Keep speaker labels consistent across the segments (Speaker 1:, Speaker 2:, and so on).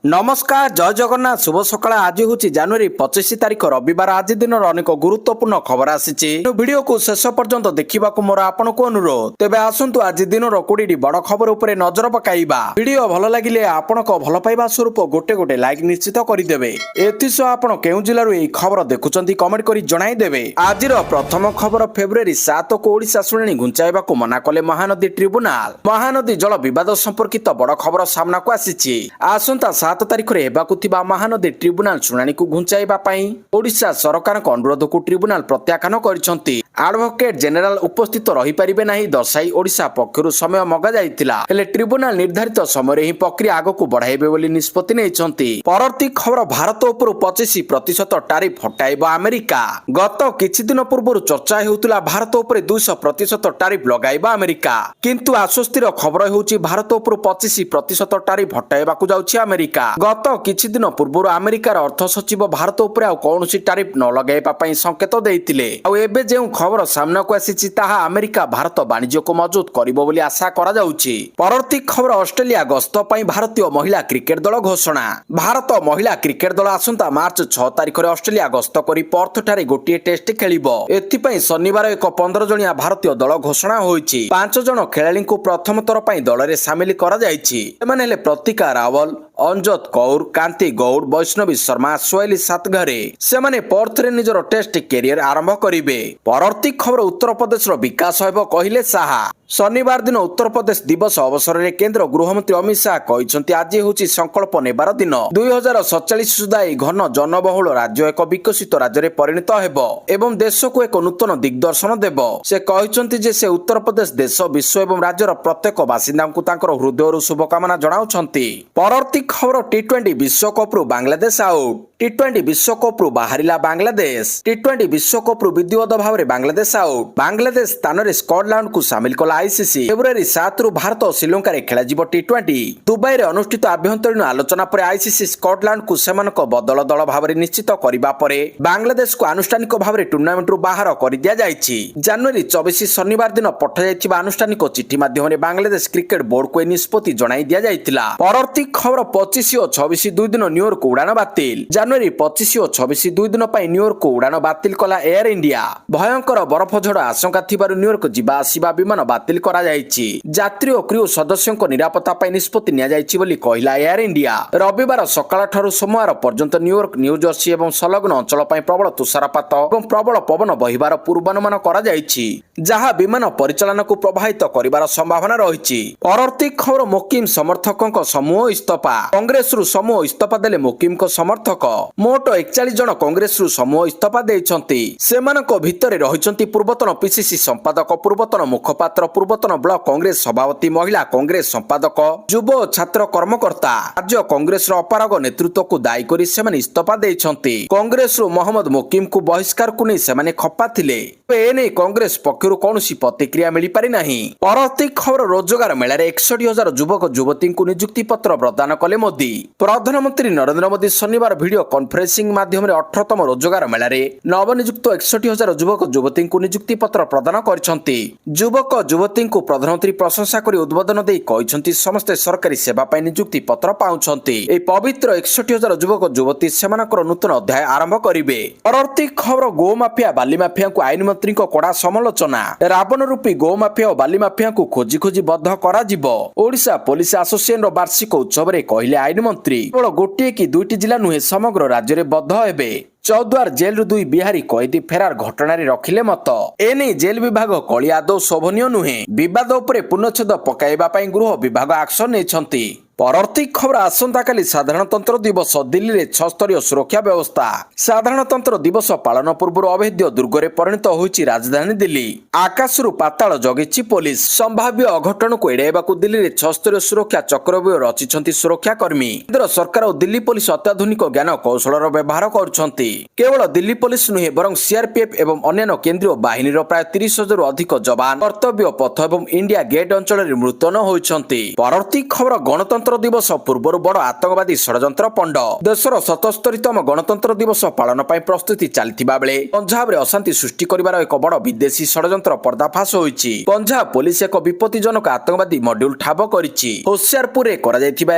Speaker 1: नमस्कार जय जगन्नाथ शुभ सकाळ आज हूँ जनवरी 25 तारिख रविवार आज दिन अनेक गुरुत्वपूर्ण खबर आसी वीडियो को शेष पर्यंत देखा मोर आपण को अनुरोध तेज आसतु आज दिन 20 बड़ खबर उपरे नजर पकाइबा वीडियो भल लगिले आपण भल पाइबा स्वरूप गोटे गोटे लाइक निश्चित करदेवे एथिसह आपण केउ जिल्लारू एही खबर देखुचंती कमेंट करी जणाइदेवे आज प्रथम खबर फेब्रुआरी 7 को ओडिशा शुणाणी घुंचाइबा मना कले महानदी ट्रिब्यूनाल महानदी जल विवाद संपर्कित बड़ खबर सामना को आसी आसंता 7 तारिख रे हेबाकु थिबा महानदी ट्रिब्यूनाल शुणाणी को घुंचाइबा पई ओडिशा सरकार अनुरोध को ट्रिब्यूनाल प्रत्याख्यान करिसंती एडवोकेट जनरल उपस्थित रही परिबे नाही दर्शाई ओडिशा पक्षरु समय मगा जाइतिला हेले ट्रिब्यूनाल निर्धारित समय रे ही प्रक्रिया आगो को बढ़ाइबे बोली निष्पत्ति नेइछंती परवर्ती खबर भारत उपर 25% टैरिफ हटाइबो अमेरिका गत किछि दिन पूर्व चर्चा हेउतिला भारत उपर 200% टैरिफ लगाइबो अमेरिका किंतु आश्वस्तिर खबर हेउची भारत उपर 25% टैरिफ हटाइबा को जाउची अमेरिका गत किछि दिन पूर्व अमेरिकार अर्थ सचिव भारत उपर आ कोनोसी टैरिफ न लगाइबा पई संकेत देइतिले आ एबे जेउ खबर सामना को आसीची ताहा अमेरिका भारत वाणिज्य को मजबूत करिबो बोली आशा करा जाउची परवर्ती खबर ऑस्ट्रेलिया गस्त पई भारतीय महिला क्रिकेट दल घोषणा भारत महिला क्रिकेट दल आसंता मार्च 6 तारिख रे ऑस्ट्रेलिया गस्त करी पर्थ ठारे गोटिए टेस्ट खेलिबो एथि पई शनिवार एक 15 जणिया भारतीय दल घोषणा होईची 5 जण खेलाड़ी को प्रथम थर पई दल रे शामिल करा जाईची एमाने हेले प्रतिका रावल अंजत कौर कांति गौड़ वैष्णवी शर्मा सोहेली सातघरे सेमाने पर्थ रे निजर टेस्ट कैरियर आरंभ करिवे परवर्ती खबर उत्तर प्रदेश विकास होइबो कहिले साहा शनिवार दिन उत्तर प्रदेश दिवस अवसर में केंद्र गृहमंत्री अमित शाह कहते आज हूँ संकल्प नेबार दिन 2047 सुधा घन जनबहुल राज्य एक विकसित राज्य में परिणत हेबो एवं देश को एक नूतन दिग्दर्शन देव से कहते से उत्तर प्रदेश देश विश्व एवं राज्यर प्रत्येक बासिंदा हृदय शुभकामना जनाउछंती परवर्ती खबर T20 विश्वकप बांग्लादेश आउट T20 विश्वकप बाहरिला बांग्लादेश T20 विश्वकप विधिवत भाव में बांग्लादेश आउट बांग्लादेश स्थान में स्कॉटलैंड को शामिल कला आईसीसी फेब्रुआरी 7 रु भारत और श्रीलंका रे खेला जिवो T20 दुबई रे अनुष्ठित आभ्यंतरीण आलोचना पर आईसीसी स्कॉटलैंड को सेमानक बदल दल भाव में निश्चित करिबा परे बांग्लादेश को आनुष्ठानिक भाव में टूर्नामेंट रु बाहर कर दिया जायछि जनवरी 24 शनिवार दिन पठा जायथिबा आनुष्ठानिक चिठी माध्यम बांग्लादेश क्रिकेट बोर्ड को निष्पत्ति जणाई दिया जायतिला परवर्ती खबर 25 और 26 दुई दिन न्यूयॉर्क उड़ान बातिल जनवरी 25 और 26 दुई दिन पई न्यूयॉर्क उड़ान बातिल कला एयर इंडिया भयंकर बरफ झड़ आशंका थिबारु न्यूयॉर्क जिबा आसीबा विमान बातिल करा जायछि यात्री और क्रू सदस्यों निरापत्ता पई निष्पत्ति निया जायछि बोली कहिला एयर इंडिया रविवार सकाळ ठारू सोमवार पर्यंत न्यूयॉर्क न्यू जर्सी एवं संलग्न अंचल पई प्रबल तुषारपात एवं प्रबल पवन बहिबार पूर्वानुमान करा जायछि जहा विमान परिचालन को प्रभावित करिवार संभावना रहिछि परवर्ती खबर मुकिम समर्थकों समूह इस्तफा कांग्रेस रु समूह इस्तफा देले मुकिम को समर्थक मोट 41 जन कांग्रेस रु समूह इस्तफा देइछंती सेमानक भितरे रहिछंती पूर्वतन पीसीसी संपादक पूर्वतन मुखपात्र पूर्वतन ब्लॉक कांग्रेस सभापति महिला कांग्रेस संपादक युव छात्र कर्मकर्ता राज्य कांग्रेस अपारग नेतृत्व को दायी करी सेमाने इस्तफा देइछंती कांग्रेस रु मोहम्मद मुकिम को बहिष्कार को नै सेमाने खप्पा थिले एने कांग्रेस पक्षरु कोनोसी प्रतिक्रिया मिली पारि नाही परवर्ती खबर रोजगार मेला रे 61,000 युवक युवती को नियुक्ति पत्र प्रदान कले मोदी प्रधानमंत्री नरेंद्र मोदी शनिवार वीडियो कॉन्फ्रेंसिंग माध्यम 18तम रोजगार मेला रे नवनियुक्त 61,000 युवक युवती को नियुक्ति पत्र प्रदान करछंती युवक युवती को प्रधानमंत्री प्रशंसा करी उद्बोधन देई कहछंती समस्त सरकारी सेवा पई नियुक्ति पत्र पाउछंती ए पवित्र 61,000 युवक युवती सेमानकर नूतन अध्याय आरंभ करिवे परवर्ती खबर गो माफिया बाली माफिया को आईन मंत्री को कड़ा समालोचना रावण रूपी गो माफिया और बाली माफिया को खोजी खोजी बद्ध करा जिवो ओडिशा पुलिस एसोसिएशन वार्षिक उत्सव रे कहिले आईन मंत्री केवल गोटे कि दुईटी जिला नुहे समग्र राज्य रे बद्ध हेबे चौद्वार जेल रु 2 बिहारी कैदी फेरार घटना रखिले मत एने जेल विभाग कली आदौ शोभनीय नुहे विवाद उपरे पूर्णच्छेद पकाइबा पई गृह विभाग एक्शन नेछंती परवर्ती खबर आसंताकाली साधारणतंत्र दिवस दिल्ली रे 6 स्तरीय सुरक्षा व्यवस्था साधारणतंत्र दिवस पालन पूर्व अवैध दुर्गरे परिणत होईची राजधानी दिल्ली आकाशरु पाताल जगिची पुलिस संभाव्य अघटन को एड़ाइबा दिल्ली रे 6 स्तरीय सुरक्षा चक्रव्यूह रचिछंती सुरक्षा कर्मी केंद्र सरकार और दिल्ली पुलिस अत्याधुनिक ज्ञान कौशलर व्यवहार करुछंती केवल दिल्ली पुलिस नुहे बरं सीआरपीएफ एवं अन्य केंद्रीय बाहिनीर प्राय 30,000 अधिक जवान कर्तव्य पथ एवं इंडिया गेट अंचल मुतयन होइछंती परवर्ती खबर गणतंत्र ଗଣତନ୍ତ୍ର ଦିବସ ପୂର୍ବରୁ ବଡ଼ ଆତଙ୍କବାଦୀ ଷଡ଼ଯନ୍ତ୍ର ପଣ୍ଡ। ଦେଶର 77ତମ ଗଣତନ୍ତ୍ର ଦିବସ ପାଳନ ପାଇଁ ପ୍ରସ୍ତୁତି ଚାଲିଥିବା ବେଳେ ପଞ୍ଜାବରେ ଅଶାନ୍ତି ସୃଷ୍ଟି କରିବାର ଏକ ବଡ଼ ବିଦେଶୀ ଷଡ଼ଯନ୍ତ୍ର ପର୍ଦ୍ଦାଫାଶ ହୋଇଛି। ପଞ୍ଜାବ ପୋଲିସ ଏକ ବିପତ୍ତିଜନକ ଆତଙ୍କବାଦୀ ମଡ୍ୟୁଲ ଠାବ କରିଛି। ହୋସିଆରପୁରରେ କରାଯାଇଥିବା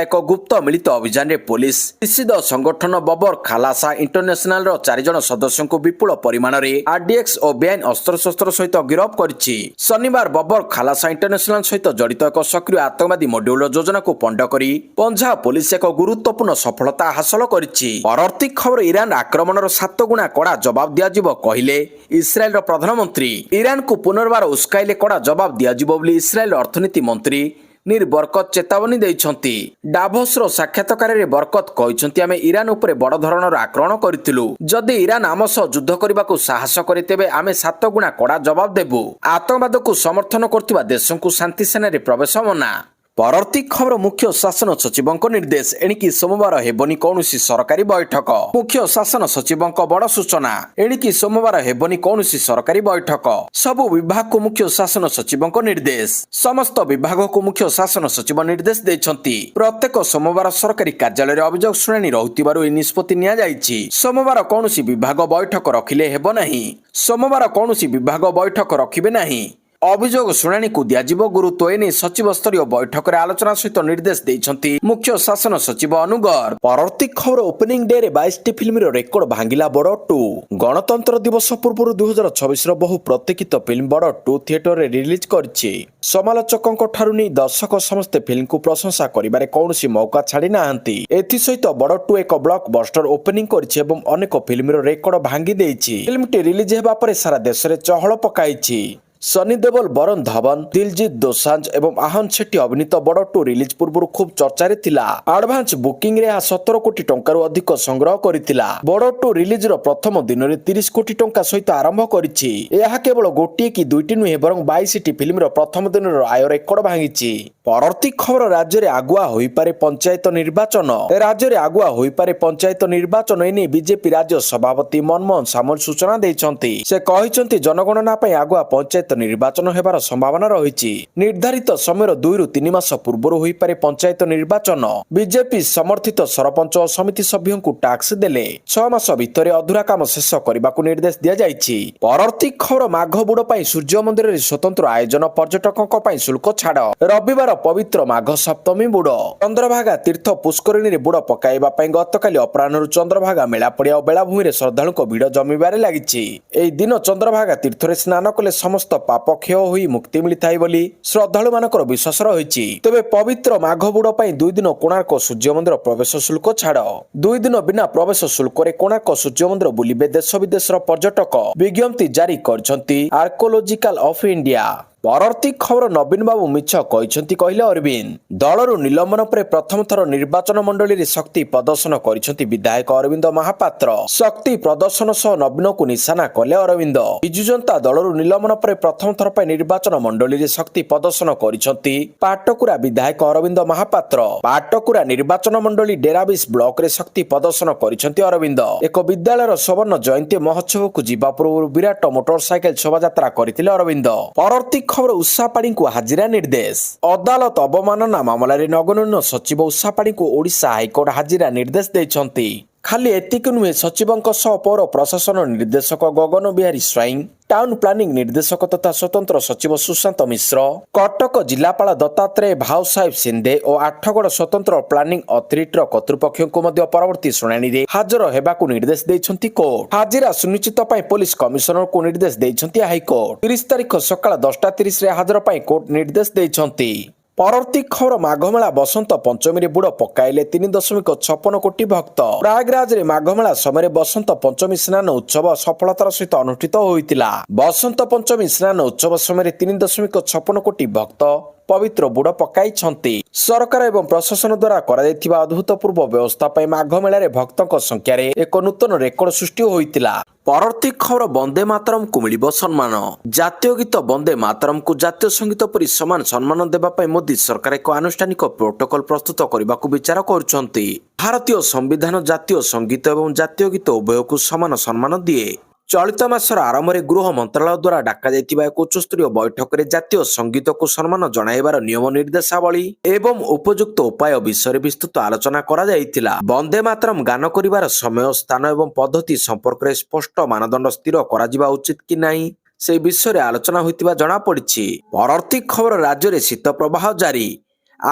Speaker 1: ଏକ ଗୁପ୍ତ ମିଳିତ ଅଭିଯାନରେ ପୋଲିସ ନିଷିଦ୍ଧ ସଂଗଠନ ବବର ଖାଲାସା ଇଣ୍ଟରନ୍ୟାସନାଲର 4 ଜଣ ସଦସ୍ୟଙ୍କୁ ବିପୁଳ ପରିମାଣରେ ଆରଡିଏକ୍ସ ଓ ବେଆଇନ ଅସ୍ତ୍ରଶସ୍ତ୍ର ସହିତ ଗିରଫ କରିଛି। ଶନିବାର ବବର ଖାଲାସା ଇଣ୍ଟରନ୍ୟାସନାଲ ସହିତ ଜଡ଼ିତ ଏକ ସକ୍ରିୟ ଆତଙ୍କବାଦୀ ମଡ୍ୟୁଲର ଯୋଜନାକୁ ପଣ୍ଡ କରି ପଞ୍ଜାବ ପୋଲିସ ଏକ ଗୁରୁତ୍ୱପୂର୍ଣ୍ଣ ସଫଳତା ହାସଲ କରିଛି। ପରବର୍ତ୍ତୀ ଖବର ଇରାନ ଆକ୍ରମଣର 7 ଗୁଣା କଡ଼ା ଜବାବ ଦିଆଯିବ କହିଲେ ଇସ୍ରାଏଲର ପ୍ରଧାନମନ୍ତ୍ରୀ। ଇରାନକୁ ପୁନର୍ବାର ଉସ୍କାଇଲେ କଡ଼ା ଜବାବ ଦିଆଯିବ ବୋଲି ଇସ୍ରାଏଲ ଅର୍ଥନୀତି ମନ୍ତ୍ରୀ ନିର୍ ବରକତ ଚେତାବନୀ ଦେଇଛନ୍ତି। ଡାଭୋସର ସାକ୍ଷାତକାରରେ ବରକତ କହିଛନ୍ତି, ଆମେ ଇରାନ ଉପରେ ବଡ଼ ଧରଣର ଆକ୍ରମଣ କରିଥିଲୁ। ଯଦି ଇରାନ ଆମ ସହ ଯୁଦ୍ଧ କରିବାକୁ ସାହସ କରେ ତେବେ ଆମେ 7 ଗୁଣା କଡ଼ା ଜବାବ ଦେବୁ। ଆତଙ୍କବାଦକୁ ସମର୍ଥନ କରୁଥିବା ଦେଶଙ୍କୁ ଶାନ୍ତି ସେନାରେ ପ୍ରବେଶ ମନା। ପରବର୍ତ୍ତୀ ଖବର ମୁଖ୍ୟ ଶାସନ ସଚିବଙ୍କ ନିର୍ଦ୍ଦେଶ। ଏଣିକି ସୋମବାର ହେବନି କୌଣସି ସରକାରୀ ବୈଠକ। ମୁଖ୍ୟ ଶାସନ ସଚିବଙ୍କ ବଡ଼ ସୂଚନା। ଏଣିକି ସୋମବାର ହେବନି କୌଣସି ସରକାରୀ ବୈଠକ। ସବୁ ବିଭାଗକୁ ମୁଖ୍ୟ ଶାସନ ସଚିବଙ୍କ ନିର୍ଦ୍ଦେଶ। ସମସ୍ତ ବିଭାଗକୁ ମୁଖ୍ୟ ଶାସନ ସଚିବ ନିର୍ଦ୍ଦେଶ ଦେଇଛନ୍ତି। ପ୍ରତ୍ୟେକ ସୋମବାର ସରକାରୀ କାର୍ଯ୍ୟାଳୟରେ ଅଭିଯୋଗ ଶୁଣାଣି ରହୁଥିବାରୁ ଏହି ନିଷ୍ପତ୍ତି ନିଆଯାଇଛି। ସୋମବାର କୌଣସି ବିଭାଗ ବୈଠକ ରଖିଲେ ହେବ ନାହିଁ। ସୋମବାର କୌଣସି ବିଭାଗ ବୈଠକ ରଖିବେ ନାହିଁ। ଅଭିଯୋଗ ଶୁଣାଣିକୁ ଦିଆଯିବ ଗୁରୁତ୍ୱ। ଏନେଇ ସଚିବ ସ୍ତରୀୟ ବୈଠକରେ ଆଲୋଚନା ସହିତ ନିର୍ଦ୍ଦେଶ ଦେଇଛନ୍ତି ମୁଖ୍ୟ ଶାସନ ସଚିବ ଅନୁଗର। ପରବର୍ତ୍ତୀ ଖବର ଓପନିଂ ଡେରେ 22ଟି ଫିଲ୍ମର ରେକର୍ଡ ଭାଙ୍ଗିଲା ବଡ଼ 2। ଗଣତନ୍ତ୍ର ଦିବସ ପୂର୍ବରୁ 2026ର ବହୁ ପ୍ରତୀକ୍ଷିତ ଫିଲ୍ମ ବଡ଼ 2 ଥିଏଟରରେ ରିଲିଜ କରିଛି। ସମାଲୋଚକଙ୍କ ଠାରୁ ନେଇ ଦର୍ଶକ ସମସ୍ତେ ଫିଲ୍ମକୁ ପ୍ରଶଂସା କରିବାରେ କୌଣସି ମୌକା ଛାଡ଼ି ନାହାନ୍ତି। ଏଥିସହିତ ବଡ଼ 2 ଏକ ବ୍ଲକ୍ ବଷ୍ଟର ଓପନିଂ କରିଛି ଏବଂ ଅନେକ ଫିଲ୍ମର ରେକର୍ଡ ଭାଙ୍ଗି ଦେଇଛି। ଫିଲ୍ମଟି ରିଲିଜ ହେବା ପରେ ସାରା ଦେଶରେ ଚହଳ ପକାଇଛି। ସନି ଦେଓଲ, ବରୁଣ ଧବନ, ଦିଲଜିତ ଦୋସାଞ୍ଜ ଏବଂ ଆହନ ସେଠୀ ଅଭିନୀତ ବଡ଼ 2 ରିଲିଜ ପୂର୍ବରୁ ଖୁବ୍ ଚର୍ଚ୍ଚାରେ ଥିଲା। ଆଡଭାନ୍ସ ବୁକିଂରେ ଏହା 17 କୋଟି ଟଙ୍କାରୁ ଅଧିକ ସଂଗ୍ରହ କରିଥିଲା। ବଡ଼ 2 ରିଲିଜର ପ୍ରଥମ ଦିନରେ 30 କୋଟି ଟଙ୍କା ସହିତ ଆରମ୍ଭ କରିଛି। ଏହା କେବଳ ଗୋଟିଏ କି ଦୁଇଟି ନୁହେଁ ବରଂ 22ଟି ଫିଲ୍ମର ପ୍ରଥମ ଦିନର ଆୟ ରେକର୍ଡ ଭାଙ୍ଗିଛି। ପରବର୍ତ୍ତୀ ଖବର ରାଜ୍ୟରେ ଆଗୁଆ ହୋଇପାରେ ପଞ୍ଚାୟତ ନିର୍ବାଚନ। ରାଜ୍ୟରେ ଆଗୁଆ ହୋଇପାରେ ପଞ୍ଚାୟତ ନିର୍ବାଚନ। ଏନେଇ ବିଜେପି ରାଜ୍ୟ ସଭାପତି ମନମୋହନ ସାମଲ ସୂଚନା ଦେଇଛନ୍ତି। ସେ କହିଛନ୍ତି, ଜନଗଣନା ପାଇଁ ଆଗୁଆ ପଞ୍ଚାୟତ ନିର୍ବାଚନ ହେବାର ସମ୍ଭାବନା ରହିଛି। ନିର୍ଦ୍ଧାରିତ ସମୟର 2ରୁ 3 ମାସ ପୂର୍ବରୁ ହୋଇପାରେ ପଞ୍ଚାୟତ ନିର୍ବାଚନ। ବିଜେପି ସମର୍ଥିତ ସରପଞ୍ଚ ଓ ସମିତି ସଭ୍ୟଙ୍କୁ ଟାକ୍ସ ଦେଲେ 6 ମାସ ଭିତରେ ଅଧୁରା କାମ ଶେଷ କରିବାକୁ ନିର୍ଦ୍ଦେଶ ଦିଆଯାଇଛି। ପରବର୍ତ୍ତୀ ଖବର ମାଘ ବୁଡ଼ ପାଇଁ ସୂର୍ଯ୍ୟ ମନ୍ଦିରରେ ସ୍ୱତନ୍ତ୍ର ଆୟୋଜନ, ପର୍ଯ୍ୟଟକଙ୍କ ପାଇଁ ଶୁଳ୍କ ଛାଡ଼। ରବିବାର ପବିତ୍ର ମାଘ ସପ୍ତମୀ ବୁଡ଼। ଚନ୍ଦ୍ରଭାଗା ତୀର୍ଥ ପୁଷ୍କରିଣୀରେ ବୁଡ଼ ପକାଇବା ପାଇଁ ଗତକାଲି ଅପରାହ୍ନରୁ ଚନ୍ଦ୍ରଭାଗା ମେଳା ପଡ଼ିଆ ଓ ବେଳାଭୂମିରେ ଶ୍ରଦ୍ଧାଳୁଙ୍କ ଭିଡ଼ ଜମିବାରେ ଲାଗିଛି। ଏହି ଦିନ ଚନ୍ଦ୍ରଭାଗା ତୀର୍ଥରେ ସ୍ନାନ କଲେ ସମସ୍ତ ପାପ କ୍ଷୟ ହୋଇ ମୁକ୍ତି ମିଳିଥାଏ ବୋଲି ଶ୍ରଦ୍ଧାଳୁମାନଙ୍କର ବିଶ୍ୱାସ ରହିଛି। ତେବେ ପବିତ୍ର ମାଘ ବୁଡ଼ ପାଇଁ 2 ଦିନ କୋଣାର୍କ ସୂର୍ଯ୍ୟ ମନ୍ଦିର ପ୍ରବେଶ ଶୁଳ୍କ ଛାଡ଼। 2 ଦିନ ବିନା ପ୍ରବେଶ ଶୁଳ୍କରେ କୋଣାର୍କ ସୂର୍ଯ୍ୟ ମନ୍ଦିର ବୁଲିବେ ଦେଶ ବିଦେଶର ପର୍ଯ୍ୟଟକ। ବିଜ୍ଞପ୍ତି ଜାରି କରିଛନ୍ତି ଆର୍କୋଲୋଜିକାଲ ଅଫ ଇଣ୍ଡିଆ। ପରବର୍ତ୍ତୀ ଖବର ନବୀନ ବାବୁ ମିଛ କହିଛନ୍ତି କହିଲେ ଅରବିନ୍ଦ। ଦଳରୁ ନିଲମ୍ବନ ପରେ ପ୍ରଥମ ଥର ନିର୍ବାଚନ ମଣ୍ଡଳୀରେ ଶକ୍ତି ପ୍ରଦର୍ଶନ କରିଛନ୍ତି ବିଧାୟକ ଅରବିନ୍ଦ ମହାପାତ୍ର। ଶକ୍ତି ପ୍ରଦର୍ଶନ ସହ ନବୀନକୁ ନିଶାନା କଲେ ଅରବିନ୍ଦ। ବିଜୁ ଜନତା ଦଳରୁ ନିଲମ୍ବନ ପରେ ପ୍ରଥମ ଥର ପାଇଁ ନିର୍ବାଚନ ମଣ୍ଡଳୀରେ ଶକ୍ତି ପ୍ରଦର୍ଶନ କରିଛନ୍ତି ପାଟକୁରା ବିଧାୟକ ଅରବିନ୍ଦ ମହାପାତ୍ର। ପାଟକୁରା ନିର୍ବାଚନ ମଣ୍ଡଳୀ ଡେରାବିଶ ବ୍ଲକରେ ଶକ୍ତି ପ୍ରଦର୍ଶନ କରିଛନ୍ତି ଅରବିନ୍ଦ। ଏକ ବିଦ୍ୟାଳୟର ସୁବର୍ଣ୍ଣ ଜୟନ୍ତୀ ମହୋତ୍ସବକୁ ଯିବା ପୂର୍ବରୁ ବିରାଟ ମୋଟର ସାଇକେଲ ଶୋଭାଯାତ୍ରା କରିଥିଲେ ଅରବିନ୍ଦ। ପରବର୍ତ୍ତୀ ଖବର ଉଷା ପାଢ଼ୀଙ୍କୁ ହାଜିରା ନିର୍ଦ୍ଦେଶ। ଅଦାଲତ ଅବମାନନା ମାମଲାରେ ନଗଣ୍ୟ ସଚିବ ଉଷା ପାଢ଼ୀଙ୍କୁ ଓଡ଼ିଶା ହାଇକୋର୍ଟ ହାଜିରା ନିର୍ଦ୍ଦେଶ ଦେଇଛନ୍ତି। ଖାଲି ଏତିକି ନୁହେଁ, ସଚିବଙ୍କ ସହ ପୌର ପ୍ରଶାସନ ନିର୍ଦ୍ଦେଶକ ଗଗନ ବିହାରୀ ସ୍ୱାଇଁ, ଟାଉନ ପ୍ଲାନିଂ ନିର୍ଦ୍ଦେଶକ ତଥା ସ୍ୱତନ୍ତ୍ର ସଚିବ ସୁଶାନ୍ତ ମିଶ୍ର, କଟକ ଜିଲ୍ଲାପାଳ ଦତ୍ତାତ୍ରେୟ ଭାଉ ସାହେବ ସିନ୍ଧେ ଓ ଆଠଗଡ଼ ସ୍ୱତନ୍ତ୍ର ପ୍ଲାନିଂ ଅଥରିଟିର କର୍ତ୍ତୃପକ୍ଷଙ୍କୁ ମଧ୍ୟ ପରବର୍ତ୍ତୀ ଶୁଣାଣିରେ ହାଜର ହେବାକୁ ନିର୍ଦ୍ଦେଶ ଦେଇଛନ୍ତି କୋର୍ଟ। ହାଜିରା ସୁନିଶ୍ଚିତ ପାଇଁ ପୋଲିସ କମିଶନରଙ୍କୁ ନିର୍ଦ୍ଦେଶ ଦେଇଛନ୍ତି ହାଇକୋର୍ଟ। 30 ତାରିଖ ସକାଳ 10:30ରେ ହାଜର ପାଇଁ କୋର୍ଟ ନିର୍ଦ୍ଦେଶ ଦେଇଛନ୍ତି। ପରବର୍ତ୍ତୀ ଖବର ମାଘମେଳା ବସନ୍ତ ପଞ୍ଚମୀରେ ବୁଡ଼ ପକାଇଲେ 3.56 କୋଟି ଭକ୍ତ। ପ୍ରୟାଗରାଜରେ ମାଘମେଳା ସମୟରେ ବସନ୍ତ ପଞ୍ଚମୀ ସ୍ନାନ ଉତ୍ସବ ସଫଳତାର ସହିତ ଅନୁଷ୍ଠିତ ହୋଇଥିଲା। ବସନ୍ତ ପଞ୍ଚମୀ ସ୍ନାନ ଉତ୍ସବ ସମୟରେ 3.56 କୋଟି ଭକ୍ତ ପବିତ୍ର ବୁଡ଼ ପକାଇଛନ୍ତି। ସରକାର ଏବଂ ପ୍ରଶାସନ ଦ୍ୱାରା କରାଯାଇଥିବା ଅଭୂତପୂର୍ବ ବ୍ୟବସ୍ଥା ପାଇଁ ମାଘ ମେଳାରେ ଭକ୍ତଙ୍କ ସଂଖ୍ୟାରେ ଏକ ନୂତନ ରେକର୍ଡ ସୃଷ୍ଟି ହୋଇଥିଲା। ପରବର୍ତ୍ତୀ ଖବର ବନ୍ଦେ ମାତରମକୁ ମିଳିବ ସମ୍ମାନ। ଜାତୀୟ ଗୀତ ବନ୍ଦେ ମାତରମକୁ ଜାତୀୟ ସଙ୍ଗୀତ ପରି ସମାନ ସମ୍ମାନ ଦେବା ପାଇଁ ମୋଦି ସରକାର ଏକ ଆନୁଷ୍ଠାନିକ ପ୍ରୋଟୋକଲ ପ୍ରସ୍ତୁତ କରିବାକୁ ବିଚାର କରୁଛନ୍ତି। ଭାରତୀୟ ସମ୍ବିଧାନ ଜାତୀୟ ସଙ୍ଗୀତ ଏବଂ ଜାତୀୟ ଗୀତ ଉଭୟକୁ ସମାନ ସମ୍ମାନ ଦିଏ। ଚଳିତ ମାସର ଆରମ୍ଭରେ ଗୃହ ମନ୍ତ୍ରାଳୟ ଦ୍ୱାରା ଡାକାଯାଇଥିବା ଏକ ଉଚ୍ଚସ୍ତରୀୟ ବୈଠକରେ ଜାତୀୟ ସଙ୍ଗୀତକୁ ସମ୍ମାନ ଜଣାଇବାର ନିୟମ ନିର୍ଦ୍ଦେଶାବଳୀ ଏବଂ ଉପଯୁକ୍ତ ଉପାୟ ବିଷୟରେ ବିସ୍ତୃତ ଆଲୋଚନା କରାଯାଇଥିଲା। ବନ୍ଦେ ମାତରମ୍ ଗାନ କରିବାର ସମୟ, ସ୍ଥାନ ଏବଂ ପଦ୍ଧତି ସମ୍ପର୍କରେ ସ୍ପଷ୍ଟ ମାନଦଣ୍ଡ ସ୍ଥିର କରାଯିବା ଉଚିତ କି ନାହିଁ ସେ ବିଷୟରେ ଆଲୋଚନା ହୋଇଥିବା ଜଣାପଡ଼ିଛି। ପରବର୍ତ୍ତୀ ଖବର, ରାଜ୍ୟରେ ଶୀତ ପ୍ରବାହ ଜାରି।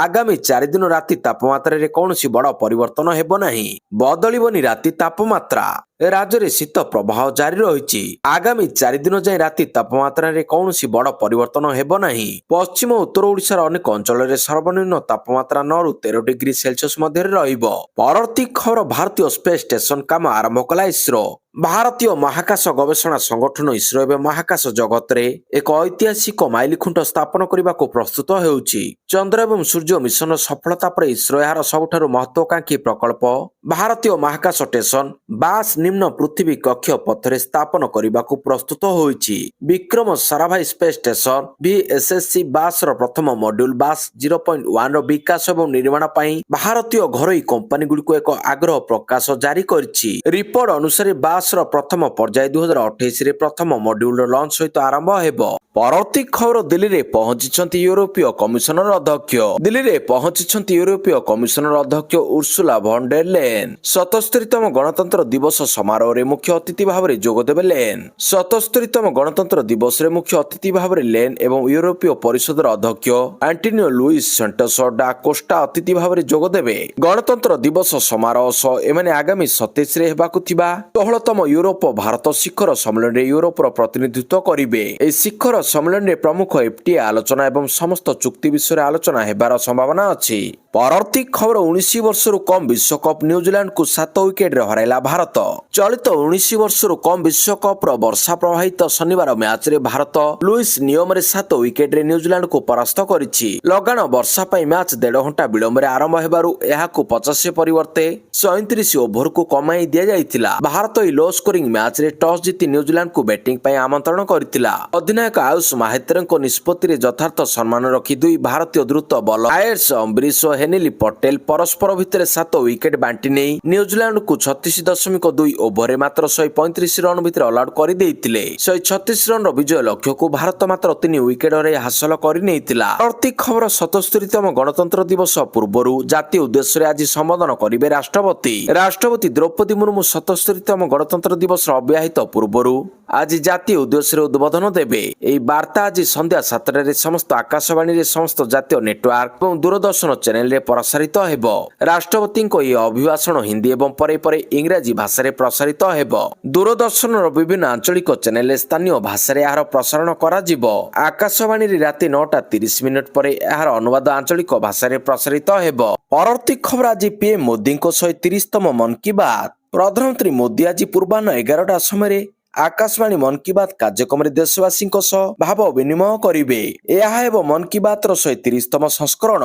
Speaker 1: ଆଗାମୀ 4 ଦିନ ରାତି ତାପମାତ୍ରାରେ କୌଣସି ବଡ଼ ପରିବର୍ତ୍ତନ ହେବ ନାହିଁ। ବଦଳିବନି ରାତି ତାପମାତ୍ରା। ରାଜ୍ୟରେ ଶୀତ ପ୍ରବାହ ଜାରି ରହିଛି। ଆଗାମୀ 4 ଦିନ ଯାଏଁ ରାତି ତାପମାତ୍ରାରେ କୌଣସି ବଡ଼ ପରିବର୍ତ୍ତନ ହେବ ନାହିଁ। ପଶ୍ଚିମ ଓ ଉତ୍ତର ଓଡ଼ିଶାର ଅନେକ ଅଞ୍ଚଳରେ ସର୍ବନିମ୍ନ ତାପମାତ୍ରା 9 ରୁ 13 ଡିଗ୍ରୀ ସେଲସିୟସ୍ ମଧ୍ୟରେ ରହିବ। ପରବର୍ତ୍ତୀ ଖବର, ଭାରତୀୟ ସ୍ପେସ୍ ଷ୍ଟେସନ କାମ ଆରମ୍ଭ କଲା ଇସ୍ରୋ। ଭାରତୀୟ ମହାକାଶ ଗବେଷଣା ସଂଗଠନ ଇସ୍ରୋ ଏବେ ମହାକାଶ ଜଗତରେ ଏକ ଐତିହାସିକ ମାଇଲଖୁଣ୍ଟ ସ୍ଥାପନ କରିବାକୁ ପ୍ରସ୍ତୁତ ହେଉଛି। ଚନ୍ଦ୍ର ଏବଂ ସୂର୍ଯ୍ୟ ମିଶନର ସଫଳତା ପରେ ଇସ୍ରୋ ଏହାର ସବୁଠାରୁ ମହତ୍ୱାକାଂକ୍ଷୀ ପ୍ରକଳ୍ପ ଭାରତୀୟ ମହାକାଶ ଷ୍ଟେସନ ବାସ୍ ନିମ୍ନ ପୃଥିବୀ କକ୍ଷ ପଥରେ ସ୍ଥାପନ କରିବାକୁ ପ୍ରସ୍ତୁତ ହୋଇଛି। Vikram Sarabhai space station VSSC ବାସ୍ର ପ୍ରଥମ ମଡ୍ୟୁଲ ବାସ୍ 0.1ର ବିକାଶ ଏବଂ ନିର୍ମାଣ ପାଇଁ ଭାରତୀୟ ଘରୋଇ କମ୍ପାନୀଗୁଡ଼ିକୁ ଏକ ଆଗ୍ରହ ପ୍ରକାଶ ଜାରି କରିଛି। ରିପୋର୍ଟ ଅନୁସାରେ ବାସ୍ର ପ୍ରଥମ ପର୍ଯ୍ୟାୟ 2028ରେ ପ୍ରଥମ ମଡ୍ୟୁଲର ଲଞ୍ଚ ସହିତ ଆରମ୍ଭ ହେବ। ପରବର୍ତ୍ତୀ ଖବର, ଦିଲ୍ଲୀରେ ପହଞ୍ଚିଛନ୍ତି ୟୁରୋପୀୟ କମିଶନର ଅଧ୍ୟକ୍ଷ। ଦିଲ୍ଲୀରେ ପହଞ୍ଚିଛନ୍ତି ୟୁରୋପୀୟ କମିଶନର ଅଧ୍ୟକ୍ଷ ଉର୍ସୁଲା ଭନ୍ ଡେର୍ ଲେନ୍। 77ତମ ଗଣତନ୍ତ୍ର ଦିବସ ସମାରୋହରେ ମୁଖ୍ୟ ଅତିଥି ଭାବରେ ଯୋଗଦେବେ ଲେନ୍। 77ତମ ଗଣତନ୍ତ୍ର ଦିବସରେ ମୁଖ୍ୟ ଅତିଥି ଭାବରେ ଲେନ୍ ଏବଂ ୟୁରୋପୀୟ ପରିଷଦର ଅଧ୍ୟକ୍ଷ ଆଣ୍ଟୋନିଓ ଲୁଇସ୍ ସାଣ୍ଟୋସ୍ ଡା କୋଷ୍ଟା ଅତିଥି ଭାବରେ ଯୋଗଦେବେ। ଗଣତନ୍ତ୍ର ଦିବସ ସମାରୋହ ସହ ଏମାନେ ଆଗାମୀ 27ରେ ହେବାକୁ ଥିବା 16ତମ ୟୁରୋପ ଭାରତ ଶିଖର ସମ୍ମିଳନୀରେ ୟୁରୋପର ପ୍ରତିନିଧିତ୍ୱ କରିବେ। ଏହି ଶିଖର ସମ୍ମିଳନୀରେ ପ୍ରମୁଖ FTA ଆଲୋଚନା ଏବଂ ସମସ୍ତ ଚୁକ୍ତି ବିଷୟରେ ଆଲୋଚନା ହେବାର ସମ୍ଭାବନା ଅଛି। ପରବର୍ତ୍ତୀ ଖବର, 19 ବର୍ଷରୁ କମ୍ ବିଶ୍ୱକପ୍ ନ୍ୟୁଜିଲାଣ୍ଡକୁ 7 ୱିକେଟରେ ହରାଇଲା ଭାରତ। ଚଳିତ 19 ବର୍ଷରୁ କମ୍ ବିଶ୍ୱକପର ବର୍ଷା ପ୍ରବାହିତ ଶନିବାର ମ୍ୟାଚରେ ଭାରତ ଲୁଇସ୍ ନିୟମରେ 7 ୱିକେଟରେ ନ୍ୟୁଜିଲାଣ୍ଡକୁ ପରାସ୍ତ କରିଛି। ଲଗାଣ ବର୍ଷା ପାଇଁ ମ୍ୟାଚ 1.5 ଘଣ୍ଟା ବିଳମ୍ବରେ ଆରମ୍ଭ ହେବାରୁ ଏହାକୁ 50 ପରିବର୍ତ୍ତେ 37 ଓଭରକୁ କମାଇ ଦିଆଯାଇଥିଲା। ଭାରତ ଏହି ଲୋ ସ୍କୋରିଂ ମ୍ୟାଚରେ ଟସ୍ ଜିତି ନ୍ୟୁଜିଲାଣ୍ଡକୁ ବ୍ୟାଟିଂ ପାଇଁ ଆମନ୍ତ୍ରଣ କରିଥିଲା। ଅଧିନାୟକ ଆୟୁଷ ମାହେତ୍ରଙ୍କ ନିଷ୍ପତ୍ତିରେ ଯଥାର୍ଥ ସମ୍ମାନ ରଖି ଦୁଇ ଭାରତୀୟ ଦ୍ରୁତ ବୋଲର ଆୟେଶ ଅମ୍ବରିଶ ଓ ହେନିଲି ପଟେଲ ପରସ୍ପର ଭିତରେ 7 ୱିକେଟ ବାଣ୍ଟି ନେଇ ନ୍ୟୁଜିଲାଣ୍ଡକୁ 36.2 ଓଭରରେ ମାତ୍ର 135 ରନ୍ ଭିତରେ ଅଲ୍ ଆଉଟ୍ କରିଦେଇଥିଲେ। 136 ରନ୍ର ବିଜୟ ଲକ୍ଷ୍ୟକୁ ଭାରତ ମାତ୍ର 3 ୱିକେଟ ହରାଇ ହାସଲ କରିନେଇଥିଲା। ପରବର୍ତ୍ତୀ ଖବର, 77ତମ ଗଣତନ୍ତ୍ର ଦିବସ ପୂର୍ବରୁ ଜାତୀୟ ଉଦ୍ଦେଶ୍ୟରେ ଆଜି ସମ୍ବୋଧନ କରିବେ ରାଷ୍ଟ୍ରପତି। ରାଷ୍ଟ୍ରପତି ଦ୍ରୌପଦୀ ମୁର୍ମୁ 77ତମ ଗଣତନ୍ତ୍ର ଦିବସର ଅବ୍ୟାହତ ପୂର୍ବରୁ ଆଜି ଜାତୀୟ ଉଦ୍ଦେଶ୍ୟରେ ଉଦ୍ବୋଧନ ଦେବେ। ଏହି ବାର୍ତ୍ତା ଆଜି ସନ୍ଧ୍ୟା 7ଟାରେ ସମସ୍ତ ଆକାଶବାଣୀରେ, ସମସ୍ତ ଜାତୀୟ ନେଟୱାର୍କ ଏବଂ ଦୂରଦର୍ଶନ ଚ୍ୟାନେଲରେ ପ୍ରସାରିତ ହେବ। ରାଷ୍ଟ୍ରପତିଙ୍କ ଏହି ଅଭିଭାଷଣ ହିନ୍ଦୀ ଏବଂ ପରେ ପରେ ଇଂରାଜୀ ଭାଷାରେ ପ୍ରସାରିତ ହେବ। ଦୂରଦର୍ଶନର ବିଭିନ୍ନ ଆଞ୍ଚଳିକ ଚ୍ୟାନେଲରେ ସ୍ଥାନୀୟ ଭାଷାରେ ଏହାର ପ୍ରସାରଣ କରାଯିବ। ଆକାଶବାଣୀରେ ରାତି 9:30 ପରେ ଏହାର ଅନୁବାଦ ଆଞ୍ଚଳିକ ଭାଷାରେ ପ୍ରସାରିତ ହେବ। ପରବର୍ତ୍ତୀ ଖବର, ଆଜି PM ମୋଦିଙ୍କ 130ତମ ମନ୍ କି ବାତ୍। ପ୍ରଧାନମନ୍ତ୍ରୀ ମୋଦି ଆଜି ପୂର୍ବାହ୍ନ 11ଟା ସମୟରେ ଆକାଶବାଣୀ ମନ୍ କି ବାତ୍ କାର୍ଯ୍ୟକ୍ରମରେ ଦେଶବାସୀଙ୍କ ସହ ଭାବ ବିନିମୟ କରିବେ। ଏହା ହେବ ମନ୍ କି ବାତ୍ର 130ତମ ସଂସ୍କରଣ।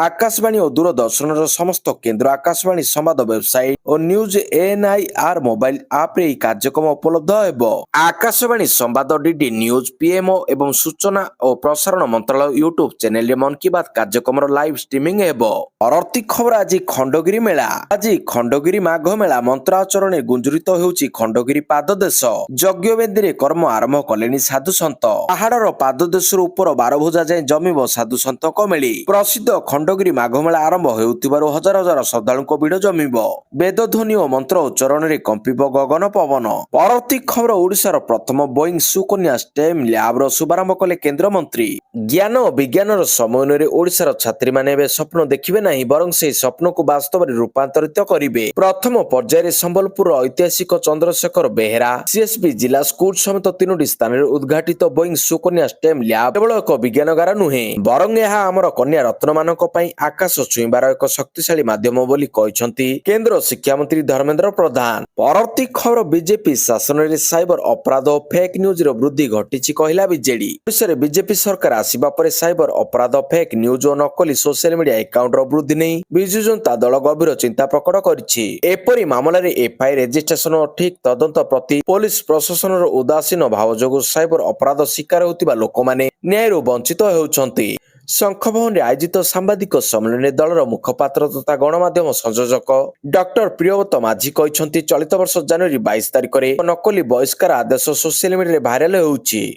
Speaker 1: ଆକାଶବାଣୀ ଓ ଦୂରଦର୍ଶନର ସମସ୍ତ କେନ୍ଦ୍ର, ଆକାଶବାଣୀ ସମ୍ବାଦ ୱେବସାଇଟ ଓ ନ୍ୟୁଜ ANIR ମୋବାଇଲ ଆପ୍ରେ ଏହି କାର୍ଯ୍ୟକ୍ରମ ଉପଲବ୍ଧ ହେବ। ଆକାଶବାଣୀ ସମ୍ବାଦ DD ନ୍ୟୁଜ, PMO ଏବଂ ସୂଚନା ଓ ପ୍ରସାରଣ ମନ୍ତ୍ରାଳୟ ୟୁଟ୍ୟୁବ ଚ୍ୟାନେଲରେ ମନ୍ କି ବାତ୍ କାର୍ଯ୍ୟକ୍ରମର ଲାଇଭ ଷ୍ଟ୍ରିମିଂ ହେବ। ପରବର୍ତ୍ତୀ ଖବର, ଆଜି ଖଣ୍ଡଗିରି ମେଳା। ଆଜି ଖଣ୍ଡଗିରି ମାଘ ମେଳା ମନ୍ତ୍ରାଚରଣରେ ଗୁଞ୍ଜରିତ ହେଉଛି ଖଣ୍ଡଗିରି ପାଦଦେଶ। ଯଜ୍ଞବେଦୀରେ କର୍ମ ଆରମ୍ଭ କଲେଣି ସାଧୁସନ୍ଥ। ପାହାଡର ପାଦଦେଶରୁ ଉପର ବାରଭୁଜା ଯାଏଁ ଜମିବ ସାଧୁସନ୍ଥଙ୍କ ମେଳି। ପ୍ରସିଦ୍ଧ ଖଣ୍ଡଗିରି ମାଘ ମେଳା ଆରମ୍ଭ ହେଉଥିବାରୁ ହଜାର ହଜାର ଶ୍ରଦ୍ଧାଳୁଙ୍କ ଭିଡ ଜମିବ। ବେଦଧ୍ୱନି ଓ ମନ୍ତ୍ର ଉଚ୍ଚାରଣରେ କମ୍ପିବ ଗଗନ ପବନ। ପରବର୍ତ୍ତୀ ଖବର, ଓଡ଼ିଶାର ପ୍ରଥମ ବୋଇଂ ସୁକନ୍ୟା ଷ୍ଟେମ୍ ଲ୍ୟାବର ଶୁଭାରମ୍ଭ କଲେ କେନ୍ଦ୍ରମନ୍ତ୍ରୀ। ଜ୍ଞାନ ଓ ବିଜ୍ଞାନର ସମନ୍ୱୟରେ ଓଡ଼ିଶାର ଛାତ୍ରୀମାନେ ଏବେ ସ୍ୱପ୍ନ ଦେଖିବେ ନାହିଁ, ବରଂ ସେହି ସ୍ୱପ୍ନକୁ ବାସ୍ତବରେ ରୂପାନ୍ତରିତ କରିବେ। ପ୍ରଥମ ପର୍ଯ୍ୟାୟରେ ସମ୍ବଲପୁରର ଐତିହାସିକ ଚନ୍ଦ୍ରଶେଖର ବେହେରା CSB ଜିଲ୍ଲା ସ୍କୁଲ ସମେତ 3ଟି ସ୍ଥାନରେ ଉଦ୍ଘାଟିତ ବୋଇଂ ସୁକନ୍ୟା ଷ୍ଟେମ୍ ଲ୍ୟାବ୍ କେବଳ ଏକ ବିଜ୍ଞାନଗାର ନୁହେଁ, ବରଂ ଏହା ଆମର କନ୍ୟା ରତ୍ନମାନଙ୍କ ପାଇଁ ଆକାଶ ଛୁଇଁବାର ଏକ ଶକ୍ତିଶାଳୀ ମାଧ୍ୟମ ବୋଲି କହିଛନ୍ତି କେନ୍ଦ୍ର ଶିକ୍ଷାମନ୍ତ୍ରୀ ଧର୍ମେନ୍ଦ୍ର ପ୍ରଧାନ। ପରବର୍ତ୍ତୀ ଖବର, ବିଜେପି ଶାସନରେ ସାଇବର ଅପରାଧ ଓ ଫେକ୍ ନ୍ୟୁଜର ବୃଦ୍ଧି ଘଟିଛି କହିଲା ବିଜେଡି। ଓଡ଼ିଶାରେ ବିଜେପି ସରକାର ଆସିବା ପରେ ସାଇବର ଅପରାଧ, ଫେକ୍ ନ୍ୟୁଜ ଓ ନକଲି ସୋସିଆଲ ମିଡିଆ ଆକାଉଣ୍ଟର ବୃଦ୍ଧି ନେଇ ବିଜୁ ଜନତା ଦଳ ଗଭୀର ଚିନ୍ତା ପ୍ରକଟ କରିଛି। ଏପରି ମାମଲାରେ FIR ରେଜିଷ୍ଟ୍ରେସନ ଓ ଠିକ୍ ତଦନ୍ତ ପ୍ରତି ପୋଲିସ ପ୍ରଶାସନର ଉଦାସୀନ ଭାବ ଯୋଗୁଁ ସାଇବର ଅପରାଧ ଶିକାର ହେଉଥିବା ଲୋକମାନେ ନ୍ୟାୟରୁ ବଞ୍ଚିତ ହେଉଛନ୍ତି। ଶଙ୍ଖଭବନରେ ଆୟୋଜିତ ସାମ୍ବାଦିକ ସମ୍ମିଳନୀରେ ଦଳର ମୁଖପାତ୍ର ତଥା ଗଣମାଧ୍ୟମ ସଂଯୋଜକ ଡକ୍ଟର ପ୍ରିୟବ୍ରତ ମାଝୀ କହିଛନ୍ତି ଚଳିତ ବର୍ଷ ଜାନୁଆରୀ 22 ତାରିଖରେ ନକଲି ବହିଷ୍କାର ଆଦେଶ ସୋସିଆଲ ମିଡିଆରେ ଭାଇରାଲ ହେଉଛି।